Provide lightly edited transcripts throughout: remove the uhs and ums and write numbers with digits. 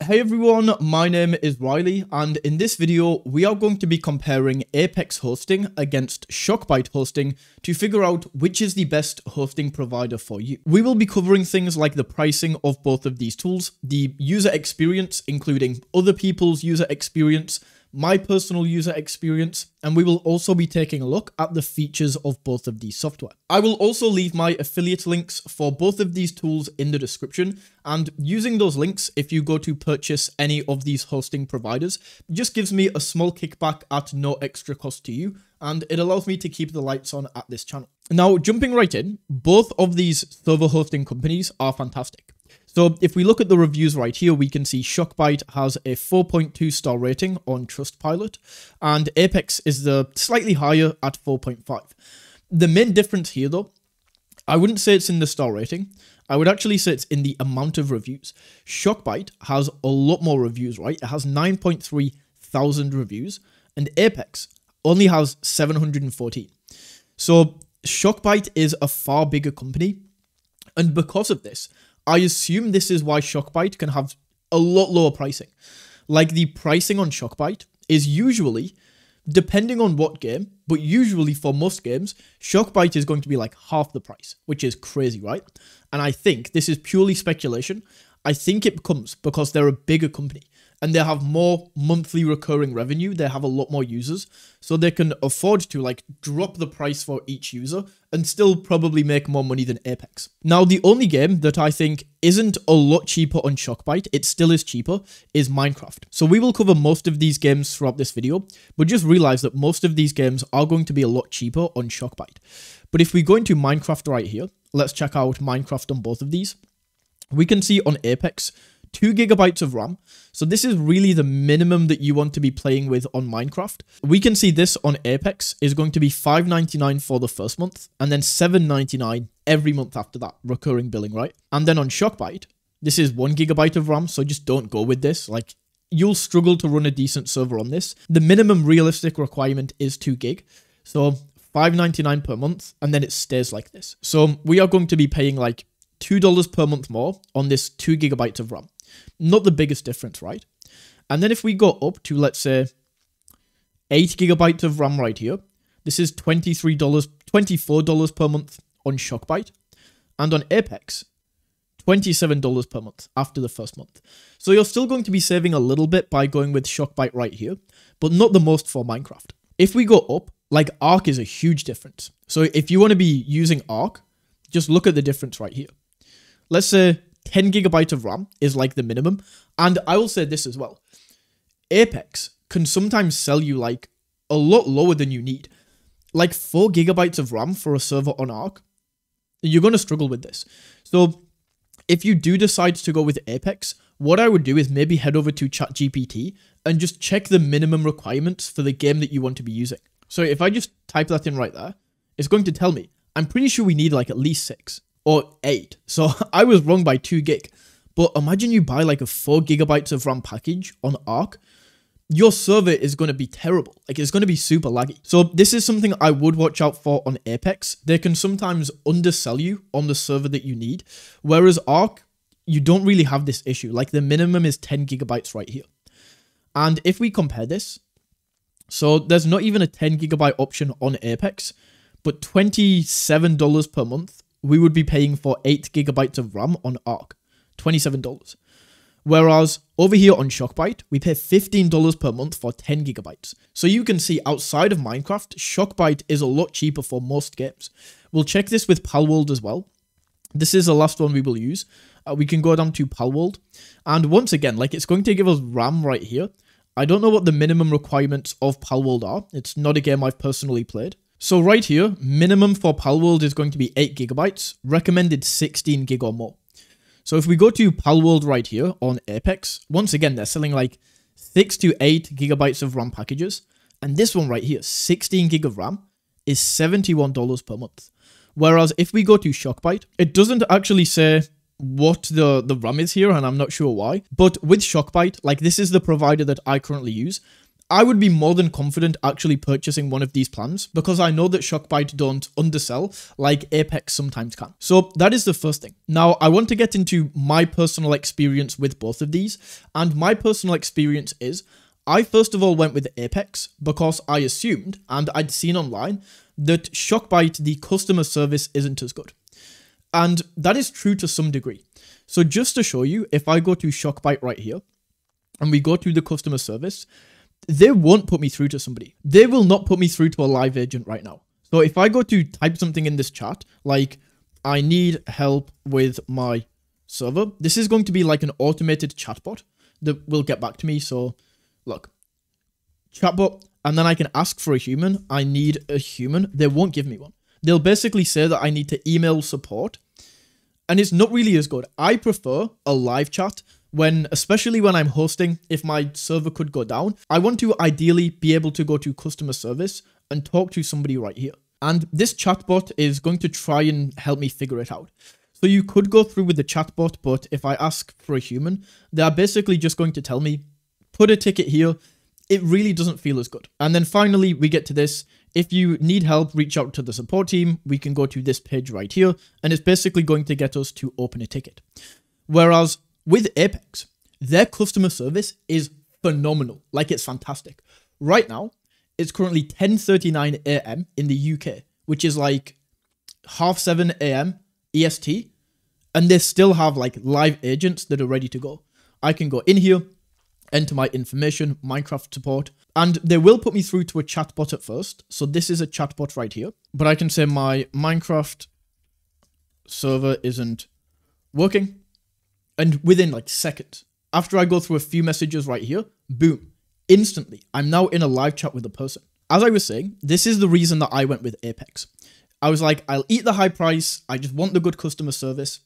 Hey everyone, my name is Riley, and in this video we are going to be comparing Apex hosting against Shockbyte hosting to figure out which is the best hosting provider for you. We will be covering things like the pricing of both of these tools, the user experience including other people's user experience, my personal user experience, and we will also be taking a look at the features of both of these software. I will also leave my affiliate links for both of these tools in the description, and using those links, if you go to purchase any of these hosting providers, just gives me a small kickback at no extra cost to you, and it allows me to keep the lights on at this channel. Now, jumping right in, both of these server hosting companies are fantastic. So if we look at the reviews right here, we can see Shockbyte has a 4.2 star rating on Trustpilot, and Apex is the slightly higher at 4.5. The main difference here though, I wouldn't say it's in the star rating, I would actually say it's in the amount of reviews. Shockbyte has a lot more reviews, right? It has 9.3 thousand reviews, and Apex only has 714. So Shockbyte is a far bigger company, and because of this, I assume this is why Shockbyte can have a lot lower pricing. Like, the pricing on Shockbyte is usually, depending on what game, but usually for most games, Shockbyte is going to be like half the price, which is crazy, right? And I think this is purely speculation. I think it comes because they're a bigger company and they have more monthly recurring revenue. They have a lot more users, so they can afford to like drop the price for each user and still probably make more money than Apex. Now, the only game that I think isn't a lot cheaper on Shockbyte, it still is cheaper, is Minecraft. So we will cover most of these games throughout this video, but just realize that most of these games are going to be a lot cheaper on Shockbyte. But if we go into Minecraft right here, let's check out Minecraft on both of these. We can see on Apex, 2 GB of RAM. So this is really the minimum that you want to be playing with on Minecraft. We can see this on Apex is going to be $5.99 for the first month, and then $7.99 every month after that, recurring billing, right? And then on Shockbyte, this is 1 GB of RAM, so just don't go with this. Like, you'll struggle to run a decent server on this. The minimum realistic requirement is 2 gig, so $5.99 per month, and then it stays like this. So we are going to be paying like $2 per month more on this 2 GB of RAM. Not the biggest difference, right? And then if we go up to, let's say, 8 GB of RAM right here, this is $24 per month on Shockbyte. And on Apex, $27 per month after the first month. So you're still going to be saving a little bit by going with Shockbyte right here, but not the most for Minecraft. If we go up, like, Ark is a huge difference. So if you want to be using Ark, just look at the difference right here. Let's say 10 GB of RAM is like the minimum. And I will say this as well. Apex can sometimes sell you like a lot lower than you need. Like 4 GB of RAM for a server on Ark, you're going to struggle with this. So if you do decide to go with Apex, what I would do is maybe head over to ChatGPT and just check the minimum requirements for the game that you want to be using. So if I just type that in right there, it's going to tell me, I'm pretty sure we need like at least 6 or 8. So I was wrong by 2 gig. But imagine you buy like a 4 GB of RAM package on Ark. Your server is going to be terrible. Like, it's going to be super laggy. So this is something I would watch out for on Apex. They can sometimes undersell you on the server that you need. Whereas Ark, you don't really have this issue. Like, the minimum is 10 GB right here. And if we compare this, so there's not even a 10 GB option on Apex, but $27 per month, we would be paying for 8 GB of RAM on Ark. $27. Whereas over here on Shockbyte, we pay $15 per month for 10 GB. So you can see outside of Minecraft, Shockbyte is a lot cheaper for most games. We'll check this with Palworld as well. This is the last one we will use. We can go down to Palworld. And once again, like, it's going to give us RAM right here. I don't know what the minimum requirements of Palworld are. It's not a game I've personally played. So right here, minimum for Palworld is going to be 8 GB, recommended 16 gig or more. So if we go to Palworld right here on Apex, once again, they're selling like 6 to 8 GB of RAM packages. And this one right here, 16 gig of RAM, is $71 per month. Whereas if we go to Shockbyte, it doesn't actually say what the RAM is here, and I'm not sure why. But with Shockbyte, like, this is the provider that I currently use. I would be more than confident actually purchasing one of these plans because I know that Shockbyte don't undersell like Apex sometimes can. So that is the first thing. Now, I want to get into my personal experience with both of these, and my personal experience is I first of all went with Apex because I assumed, and I'd seen online, that Shockbyte, the customer service isn't as good. And that is true to some degree. So just to show you, if I go to Shockbyte right here, and we go to the customer service, they won't put me through to somebody. They will not put me through to a live agent right now. So if I go to type something in this chat, like, I need help with my server, this is going to be like an automated chatbot that will get back to me. So look, chatbot, and then I can ask for a human. I need a human. They won't give me one. They'll basically say that I need to email support, and it's not really as good. I prefer a live chat especially when I'm hosting. If my server could go down, I want to ideally be able to go to customer service and talk to somebody right here. And this chatbot is going to try and help me figure it out. So you could go through with the chatbot, but if I ask for a human, they are basically just going to tell me, put a ticket here. It really doesn't feel as good. And then finally, we get to this. If you need help, reach out to the support team. We can go to this page right here, and it's basically going to get us to open a ticket. Whereas with Apex, their customer service is phenomenal. Like, it's fantastic. Right now, it's currently 10:39 a.m. in the UK, which is like 7:30 a.m. EST, and they still have like live agents that are ready to go. I can go in here, enter my information, Minecraft support, and they will put me through to a chatbot at first. So this is a chatbot right here, but I can say my Minecraft server isn't working. And within like seconds, after I go through a few messages right here, boom, instantly, I'm now in a live chat with a person. As I was saying, this is the reason that I went with Apex. I was like, I'll eat the high price. I just want the good customer service.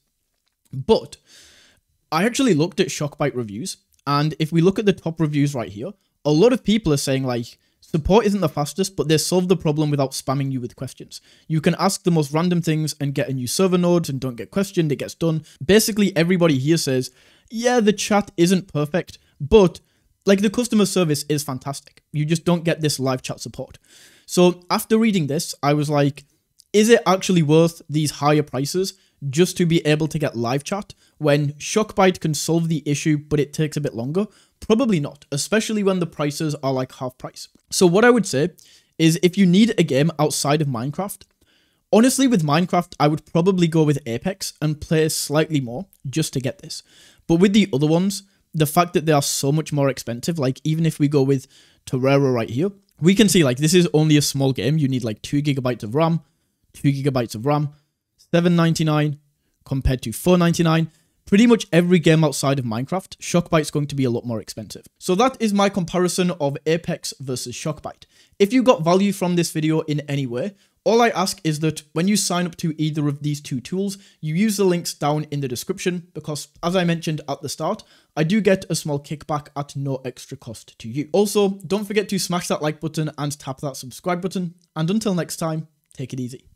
But I actually looked at Shockbyte reviews. And if we look at the top reviews right here, a lot of people are saying like, support isn't the fastest, but they solve the problem without spamming you with questions. You can ask the most random things and get a new server node and don't get questioned, it gets done. Basically, everybody here says, yeah, the chat isn't perfect, but like the customer service is fantastic. You just don't get this live chat support. So after reading this, I was like, is it actually worth these higher prices just to be able to get live chat when Shockbyte can solve the issue, but it takes a bit longer? Probably not, especially when the prices are like half price. So what I would say is if you need a game outside of Minecraft, honestly with Minecraft, I would probably go with Apex and play slightly more just to get this. But with the other ones, the fact that they are so much more expensive, like even if we go with Terraria right here, we can see like this is only a small game. You need like 2 GB of RAM, 2 GB of RAM, $7.99 compared to $4.99. Pretty much every game outside of Minecraft, Shockbyte's going to be a lot more expensive. So that is my comparison of Apex versus Shockbyte. If you got value from this video in any way, all I ask is that when you sign up to either of these two tools, you use the links down in the description because, as I mentioned at the start, I do get a small kickback at no extra cost to you. Also, don't forget to smash that like button and tap that subscribe button. And until next time, take it easy.